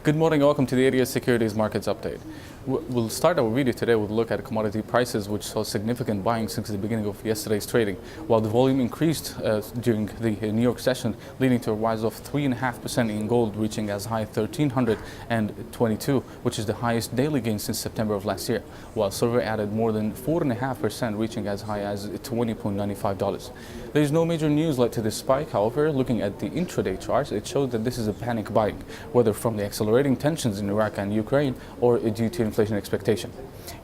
Good morning and welcome to the ADS Securities Markets Update. We'll start our video today with a look at commodity prices, which saw significant buying since the beginning of yesterday's trading, while the volume increased during the New York session, leading to a rise of 3.5% in gold, reaching as high 1,322, which is the highest daily gain since September of last year, while silver added more than 4.5%, reaching as high as $20.95. There is no major news led to this spike. However, looking at the intraday charts, it showed that this is a panic buying, whether from the accelerating tensions in Iraq and Ukraine or due to inflation expectation.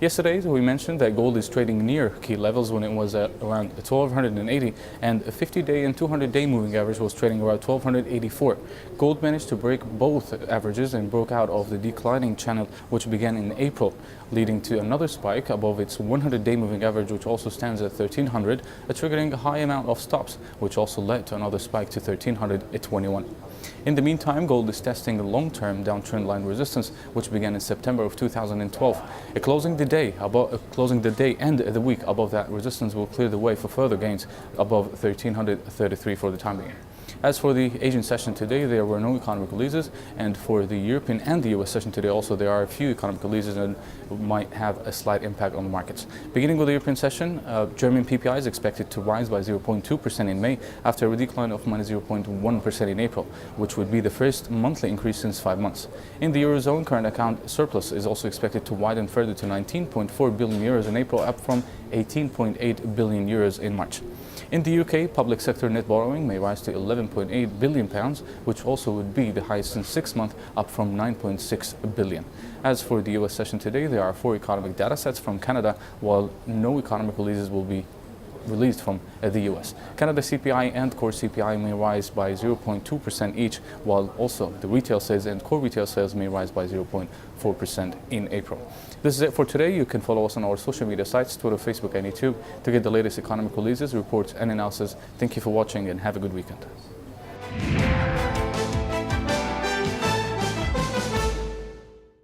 Yesterday, we mentioned that gold is trading near key levels when it was at around 1,280, and a 50-day and 200-day moving average was trading around 1,284. Gold managed to break both averages and broke out of the declining channel, which began in April, leading to another spike above its 100-day moving average, which also stands at 1,300, triggering a high amount of stops, which also led to another spike to 1,321. In the meantime, gold is testing the long-term downtrend line resistance, which began in September of 2012. Closing the day and the week above that resistance will clear the way for further gains above 1,333 for the time being. As for the Asian session today, there were no economic releases, and for the European and the US session today also, there are a few economic releases and might have a slight impact on the markets. Beginning with the European session, German PPI is expected to rise by 0.2% in May after a decline of minus 0.1% in April, which would be the first monthly increase since 5 months. In the Eurozone, current account surplus is also expected to widen further to 19.4 billion euros in April, up from 18.8 billion euros in March. In the UK, public sector net borrowing may rise to £11.8 billion, which also would be the highest in 6 months, up from £9.6 billion. As for the US session today, there are 4 economic data sets from Canada, while no economic releases will be released from the US. Canada CPI and core CPI may rise by 0.2% each, while also the retail sales and core retail sales may rise by 0.4% in April. This is it for today. You can follow us on our social media sites, Twitter, Facebook, and YouTube to get the latest economic releases, reports, and analysis. Thank you for watching and have a good weekend.